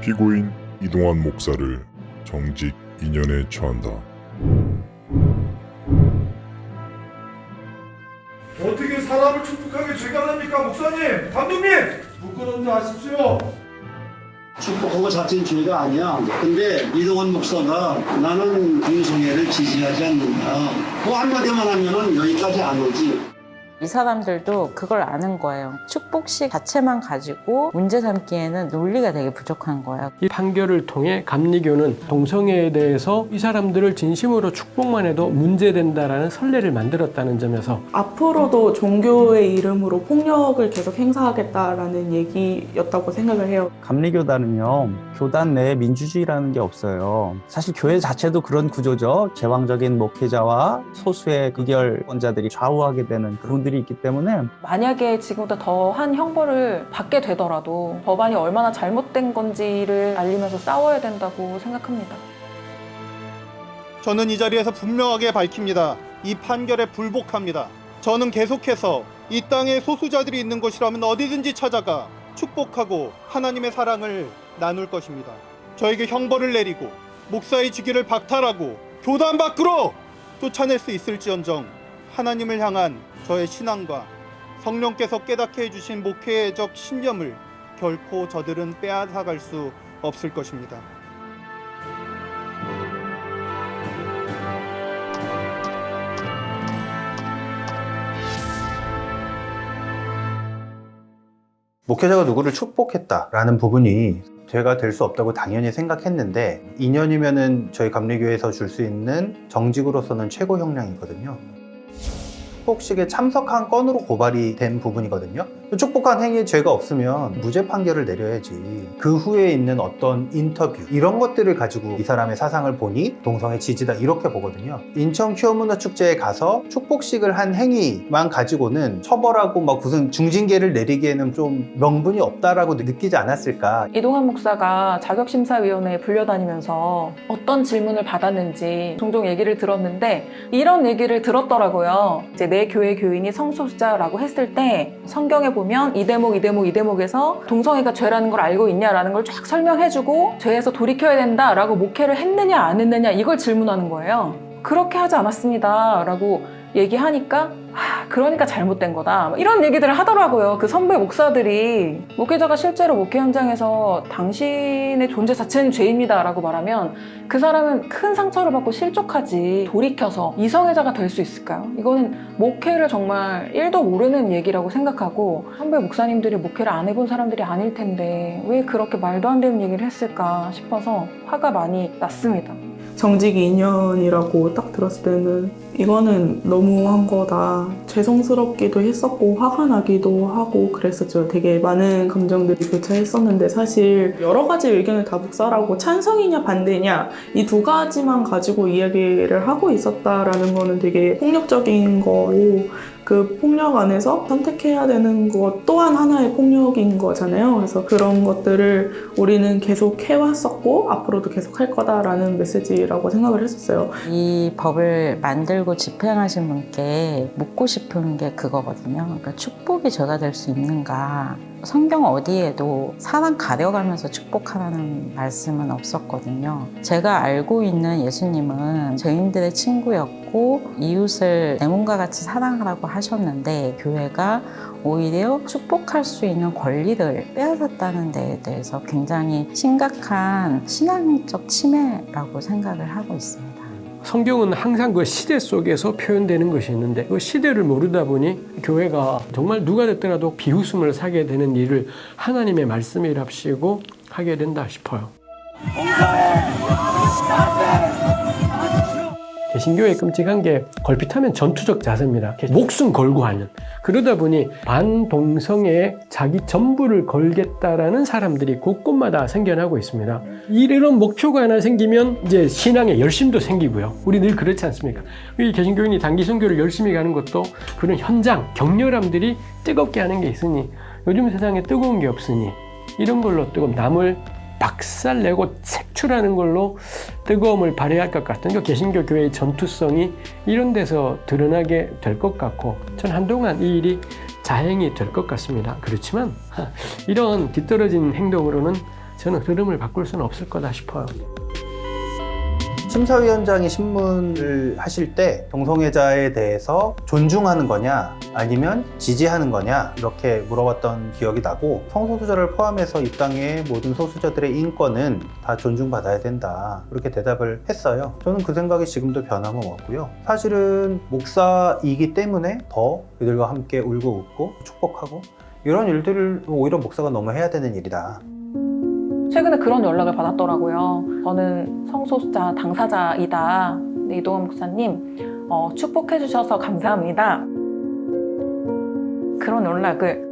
피고인 이동환 목사를 정직 2년에 처한다. 어떻게 사람을 축복하게 죄가 됩니까? 목사님, 감독님! 묶어놓지 마십시오. 축복한 거 자체는 죄가 아니야. 근데 이동환 목사가 나는 동성애를 지지하지 않는다. 그 한마디만 하면은 여기까지 안 오지. 이 사람들도 그걸 아는 거예요. 축복식 자체만 가지고 문제 삼기에는 논리가 되게 부족한 거예요. 이 판결을 통해 감리교는 동성애에 대해서 이 사람들을 진심으로 축복만 해도 문제된다라는 선례를 만들었다는 점에서 앞으로도 종교의 이름으로 폭력을 계속 행사하겠다라는 얘기였다고 생각을 해요. 감리교단은요, 교단 내에 민주주의라는 게 없어요. 사실 교회 자체도 그런 구조죠. 제왕적인 목회자와 소수의 의결권자들이 좌우하게 되는 그분들이 있기 때문에 만약에 지금보다 더한 형벌을 받게 되더라도 법안이 얼마나 잘못된 건지를 알리면서 싸워야 된다고 생각합니다. 저는 이 자리에서 분명하게 밝힙니다. 이 판결에 불복합니다. 저는 계속해서 이 땅에 소수자들이 있는 곳이라면 어디든지 찾아가 축복하고 하나님의 사랑을 나눌 것입니다. 저에게 형벌을 내리고 목사의 직위를 박탈하고 교단 밖으로 쫓아낼 수 있을지언정 하나님을 향한 저의 신앙과 성령께서 깨닫게 해주신 목회적 신념을 결코 저들은 빼앗아갈 수 없을 것입니다. 목회자가 누구를 축복했다라는 부분이 죄가 될 수 없다고 당연히 생각했는데 2년이면은 저희 감리교회에서 줄 수 있는 정직으로서는 최고 형량이거든요. 축복식에 참석한 건으로 고발이 된 부분이거든요. 축복한 행위에 죄가 없으면 무죄 판결을 내려야지. 그 후에 있는 어떤 인터뷰 이런 것들을 가지고 이 사람의 사상을 보니 동성애 지지다 이렇게 보거든요. 인천 큐어문화축제에 가서 축복식을 한 행위만 가지고는 처벌하고 막 무슨 중징계를 내리기에는 좀 명분이 없다라고 느끼지 않았을까. 이동환 목사가 자격심사위원회에 불려다니면서 어떤 질문을 받았는지 종종 얘기를 들었는데 이런 얘기를 들었더라고요. 이제 내 교회 교인이 성소수자라고 했을 때 성경에 보면 이 대목에서 동성애가 죄라는 걸 알고 있냐라는 걸 쫙 설명해주고 죄에서 돌이켜야 된다라고 목회를 했느냐 안 했느냐 이걸 질문하는 거예요. 그렇게 하지 않았습니다 라고 얘기하니까 그러니까 잘못된 거다 이런 얘기들을 하더라고요. 그 선배 목사들이 목회자가 실제로 목회 현장에서 당신의 존재 자체는 죄입니다 라고 말하면 그 사람은 큰 상처를 받고 실족하지 돌이켜서 이성애자가 될 수 있을까요? 이거는 목회를 정말 1도 모르는 얘기라고 생각하고 선배 목사님들이 목회를 안 해본 사람들이 아닐 텐데 왜 그렇게 말도 안 되는 얘기를 했을까 싶어서 화가 많이 났습니다. 정직 2년이라고 딱 들었을 때는 이거는 너무한 거다. 죄송스럽기도 했었고 화가 나기도 하고 그랬었죠. 되게 많은 감정들이 교차했었는데 사실 여러 가지 의견을 다 묵살하고 찬성이냐 반대냐 이 두 가지만 가지고 이야기를 하고 있었다라는 거는 되게 폭력적인 거고 그 폭력 안에서 선택해야 되는 것 또한 하나의 폭력인 거잖아요. 그래서 그런 것들을 우리는 계속 해왔었고 앞으로도 계속 할 거다라는 메시지라고 생각을 했었어요. 이 법을 만들고 집행하신 분께 묻고 싶은 게 그거거든요. 그러니까 축복이 죄가 될 수 있는가. 성경 어디에도 사람 가려가면서 축복하라는 말씀은 없었거든요. 제가 알고 있는 예수님은 죄인들의 친구였고 이웃을 내 몸과 같이 사랑하라고 하셨는데 교회가 오히려 축복할 수 있는 권리를 빼앗았다는 데에 대해서 굉장히 심각한 신앙적 침해라고 생각을 하고 있습니다. 성경은 항상 그 시대 속에서 표현되는 것이 있는데 그 시대를 모르다 보니 교회가 정말 누가 됐더라도 비웃음을 사게 되는 일을 하나님의 말씀이랍시고 하게 된다 싶어요. 개신교의 끔찍한 게 걸핏하면 전투적 자세입니다. 목숨 걸고 하는. 그러다 보니 반동성애에 자기 전부를 걸겠다라는 사람들이 곳곳마다 생겨나고 있습니다. 이런 목표가 하나 생기면 이제 신앙의 열심도 생기고요. 우리 늘 그렇지 않습니까? 이 개신교인이 단기 선교를 열심히 가는 것도 그런 현장, 격렬함들이 뜨겁게 하는 게 있으니 요즘 세상에 뜨거운 게 없으니 이런 걸로 뜨거운 남을 박살내고 색출하는 걸로 뜨거움을 발휘할 것 같은 그 개신교 교회의 전투성이 이런 데서 드러나게 될 것 같고 전 한동안 이 일이 자행이 될 것 같습니다. 그렇지만 이런 뒤떨어진 행동으로는 저는 흐름을 바꿀 수는 없을 거다 싶어요. 심사위원장이 신문을 하실 때 동성애자에 대해서 존중하는 거냐 아니면 지지하는 거냐 이렇게 물어봤던 기억이 나고, 성소수자를 포함해서 이 땅의 모든 소수자들의 인권은 다 존중받아야 된다 그렇게 대답을 했어요. 저는 그 생각이 지금도 변함없고요. 사실은 목사이기 때문에 더 이들과 함께 울고 웃고 축복하고 이런 일들을 오히려 목사가 너무 해야 되는 일이다. 최근에 그런 연락을 받았더라고요. 저는 성소수자 당사자이다. 근데 이동환 목사님, 축복해 주셔서 감사합니다. 그런 연락을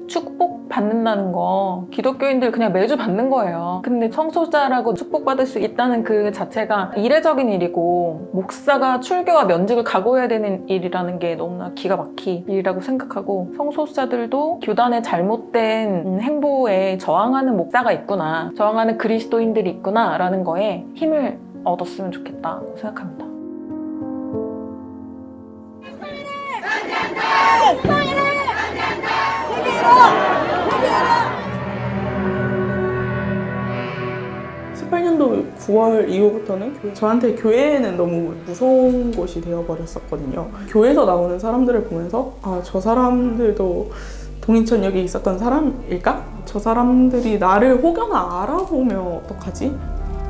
축복받는다는 거 기독교인들 그냥 매주 받는 거예요. 근데 성소수자라고 축복받을 수 있다는 그 자체가 이례적인 일이고, 목사가 출교와 면직을 각오해야 되는 일이라는 게 너무나 기가 막힌 일이라고 생각하고, 성소수자들도 교단의 잘못된 행보에 저항하는 목사가 있구나, 저항하는 그리스도인들이 있구나 라는 거에 힘을 얻었으면 좋겠다고 생각합니다. (18년도) 9월 이후부터는 저한테 교회는 너무 무서운 곳이 되어버렸었거든요. 교회에서 나오는 사람들을 보면서 저 사람들도 동인천역에 있었던 사람일까? 저 사람들이 나를 혹여나 알아보면 어떡하지?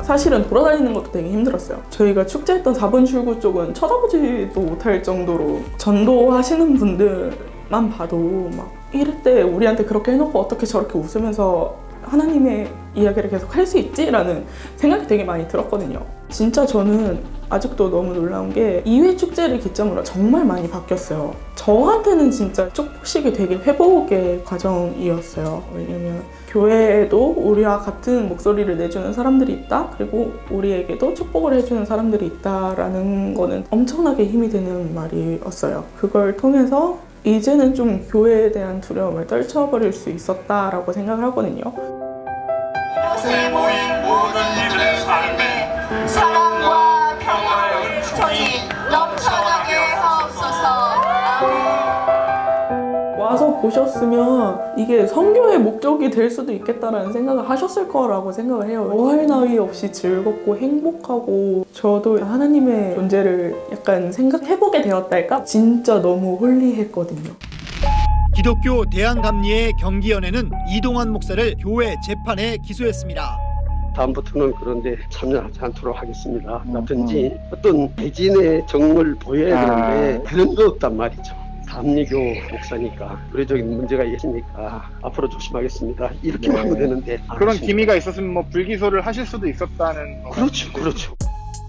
사실은 돌아다니는 것도 되게 힘들었어요. 저희가 축제했던 4번 출구 쪽은 쳐다보지도 못할 정도로 전도하시는 분들만 봐도 막 이럴 때 우리한테 그렇게 해놓고 어떻게 저렇게 웃으면서 하나님의 이야기를 계속 할 수 있지? 라는 생각이 되게 많이 들었거든요. 진짜 저는 아직도 너무 놀라운 게 2회 축제를 기점으로 정말 많이 바뀌었어요. 저한테는 진짜 축복식이 되게 회복의 과정이었어요. 왜냐면 교회에도 우리와 같은 목소리를 내주는 사람들이 있다, 그리고 우리에게도 축복을 해주는 사람들이 있다라는 거는 엄청나게 힘이 되는 말이었어요. 그걸 통해서 이제는 좀 교회에 대한 두려움을 떨쳐버릴 수 있었다라고 생각을 하거든요. 이곳에 모인 모든 이들의 삶에 사랑과 평화의 은총이 넘쳐나게 하옵소서. 와서 보셨으면 이게 선교의 목적이 될 수도 있겠다라는 생각을 하셨을 거라고 생각을 해요. 더할 나위 없이 즐겁고 행복하고, 저도 하나님의 존재를 약간 생각해보게 되었달까? 진짜 너무 홀리했거든요. 기독교 대한감리회 경기연회는 이동환 목사를 교회 재판에 기소했습니다. 다음부터는 그런데 참여하지 않도록 하겠습니다. 라든지 어떤 대진의 정을 보여야 되는데 그런 거 없단 말이죠. 감리교 목사니까 의례적인 문제가 있으니까 앞으로 조심하겠습니다. 이렇게만 하면 되는데 그런 기미가 있었으면 뭐 불기소를 하실 수도 있었다는 그렇죠.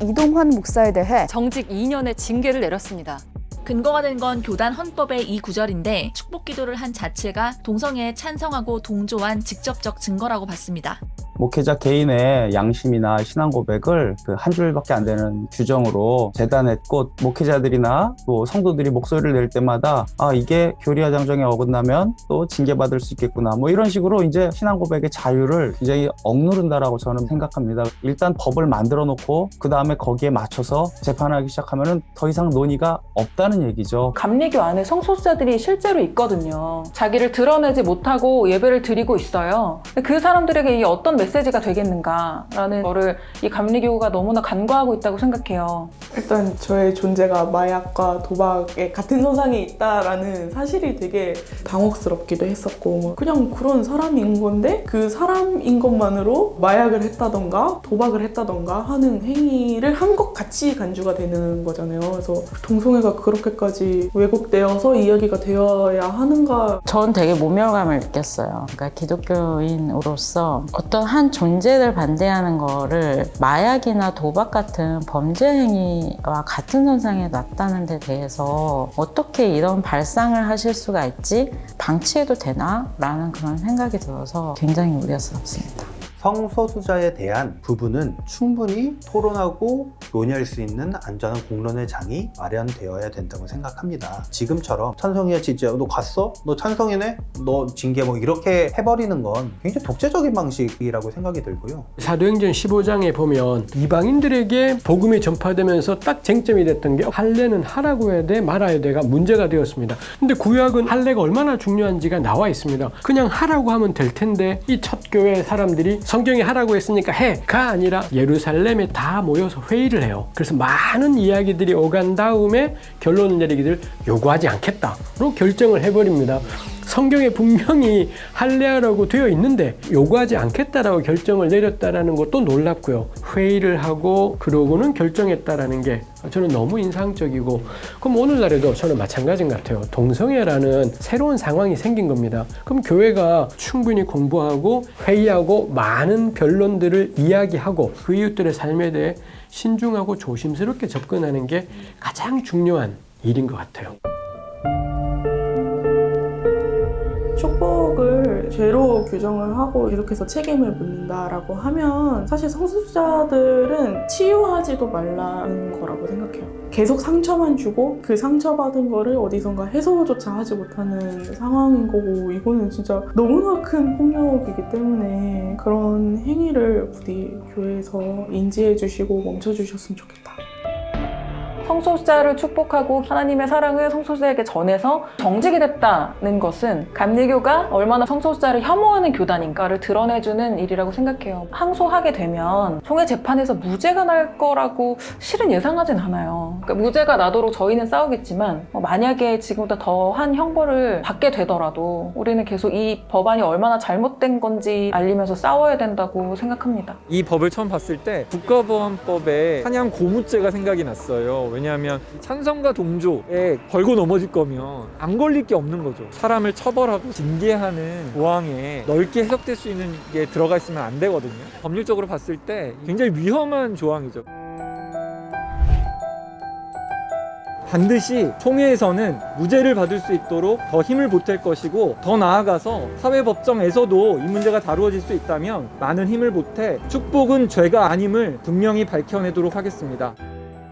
이동환 목사에 대해 정직 2년의 징계를 내렸습니다. 근거가 된 건 교단 헌법의 이 구절인데, 축복 기도를 한 자체가 동성애에 찬성하고 동조한 직접적 증거라고 봤습니다. 목회자 개인의 양심이나 신앙 고백을 그 한 줄밖에 안 되는 규정으로 재단했고, 목회자들이나 또 성도들이 목소리를 낼 때마다 이게 교리와 장정에 어긋나면 또 징계받을 수 있겠구나, 뭐 이런 식으로 이제 신앙 고백의 자유를 굉장히 억누른다라고 저는 생각합니다. 일단 법을 만들어 놓고 그 다음에 거기에 맞춰서 재판하기 시작하면은 더 이상 논의가 없다는 얘기죠. 감리교 안에 성소수자들이 실제로 있거든요. 자기를 드러내지 못하고 예배를 드리고 있어요. 근데 그 사람들에게 이 어떤 메시지가 되겠는가라는 거를 이 감리교가 너무나 간과하고 있다고 생각해요. 일단 저의 존재가 마약과 도박에 같은 선상에 있다라는 사실이 되게 당혹스럽기도 했었고, 그냥 그런 사람인 건데 그 사람인 것만으로 마약을 했다던가 도박을 했다던가 하는 행위를 한 것 같이 간주가 되는 거잖아요. 그래서 동성애가 그렇게까지 왜곡되어서 이야기가 되어야 하는가. 전 되게 모멸감을 느꼈어요. 그러니까 기독교인으로서 어떤 한 존재를 반대하는 거를 마약이나 도박 같은 범죄 행위와 같은 선상에 놨다는 데 대해서 어떻게 이런 발상을 하실 수가 있지? 방치해도 되나? 라는 그런 생각이 들어서 굉장히 우려스럽습니다. 성소수자에 대한 부분은 충분히 토론하고 논의할 수 있는 안전한 공론의 장이 마련되어야 된다고 생각합니다. 지금처럼 찬성이야 지지야 너 갔어? 너 찬성이네? 너 징계 뭐 이렇게 해버리는 건 굉장히 독재적인 방식이라고 생각이 들고요. 사도행전 15장에 보면 이방인들에게 복음이 전파되면서 딱 쟁점이 됐던 게 할례는 하라고 해야 돼 말아야 돼가 문제가 되었습니다. 근데 구약은 할례가 얼마나 중요한지가 나와 있습니다. 그냥 하라고 하면 될 텐데 이 첫 교회 사람들이 성경이 하라고 했으니까 해가 아니라 예루살렘에 다 모여서 회의를 해요. 그래서 많은 이야기들이 오간 다음에 결론을 내리기를 요구하지 않겠다로 결정을 해버립니다. 성경에 분명히 할례하라고 되어 있는데 요구하지 않겠다라고 결정을 내렸다라는 것도 놀랍고요. 회의를 하고 그러고는 결정했다라는 게 저는 너무 인상적이고, 그럼 오늘날에도 저는 마찬가지인 것 같아요. 동성애라는 새로운 상황이 생긴 겁니다. 그럼 교회가 충분히 공부하고 회의하고 많은 변론들을 이야기하고 그 이웃들의 삶에 대해 신중하고 조심스럽게 접근하는 게 가장 중요한 일인 것 같아요. 축복을 죄로 규정을 하고 계속해서 책임을 묻는다라고 하면 사실 성소수자들은 치유하지도 말라는 거라고 생각해요. 계속 상처만 주고 그 상처받은 거를 어디선가 해소조차 하지 못하는 상황인 거고, 이거는 진짜 너무나 큰 폭력이기 때문에 그런 행위를 부디 교회에서 인지해 주시고 멈춰 주셨으면 좋겠다. 성소수자를 축복하고 하나님의 사랑을 성소수자에게 전해서 정직이 됐다는 것은 감리교가 얼마나 성소수자를 혐오하는 교단인가를 드러내주는 일이라고 생각해요. 항소하게 되면 총회 재판에서 무죄가 날 거라고 실은 예상하진 않아요. 그러니까 무죄가 나도록 저희는 싸우겠지만 만약에 지금보다 더한 형벌을 받게 되더라도 우리는 계속 이 법안이 얼마나 잘못된 건지 알리면서 싸워야 된다고 생각합니다. 이 법을 처음 봤을 때 국가보안법에 사냥 고무죄가 생각이 났어요. 왜냐하면 찬성과 동조에 걸고 넘어질 거면 안 걸릴 게 없는 거죠. 사람을 처벌하고 징계하는 조항에 넓게 해석될 수 있는 게 들어가 있으면 안 되거든요. 법률적으로 봤을 때 굉장히 위험한 조항이죠. 반드시 총회에서는 무죄를 받을 수 있도록 더 힘을 보탤 것이고, 더 나아가서 사회법정에서도 이 문제가 다루어질 수 있다면 많은 힘을 보태 축복은 죄가 아님을 분명히 밝혀내도록 하겠습니다.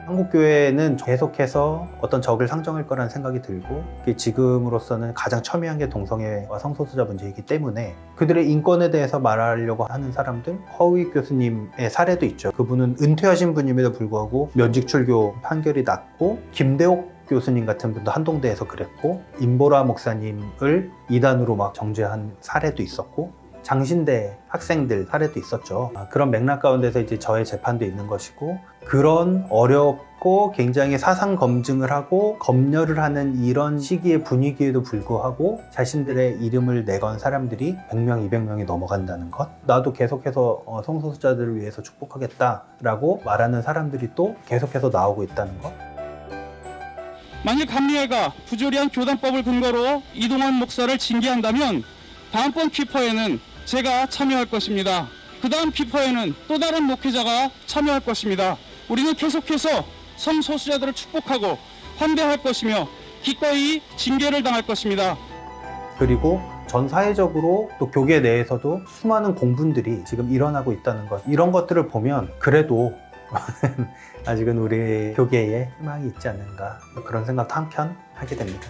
한국교회는 계속해서 어떤 적을 상정할 거라는 생각이 들고, 지금으로서는 가장 첨예한 게 동성애와 성소수자 문제이기 때문에 그들의 인권에 대해서 말하려고 하는 사람들, 허위 교수님의 사례도 있죠. 그분은 은퇴하신 분임에도 불구하고 면직 출교 판결이 났고, 김대옥 교수님 같은 분도 한동대에서 그랬고, 임보라 목사님을 이단으로 막 정죄한 사례도 있었고, 장신대 학생들 사례도 있었죠. 그런 맥락 가운데서 이제 저의 재판도 있는 것이고, 그런 어렵고 굉장히 사상 검증을 하고 검열을 하는 이런 시기의 분위기에도 불구하고 자신들의 이름을 내건 사람들이 100명, 200명이 넘어간다는 것, 나도 계속해서 성소수자들을 위해서 축복하겠다라고 말하는 사람들이 또 계속해서 나오고 있다는 것. 만약 감리회가 부조리한 교단법을 근거로 이동환 목사를 징계한다면 다음번 퀴퍼에는 제가 참여할 것입니다. 그 다음 퀴퍼에는 또 다른 목회자가 참여할 것입니다. 우리는 계속해서 성소수자들을 축복하고 환대할 것이며 기꺼이 징계를 당할 것입니다. 그리고 전 사회적으로 또 교계 내에서도 수많은 공분들이 지금 일어나고 있다는 것, 이런 것들을 보면 그래도 아직은 우리 교계에 희망이 있지 않는가, 그런 생각도 한편 하게 됩니다.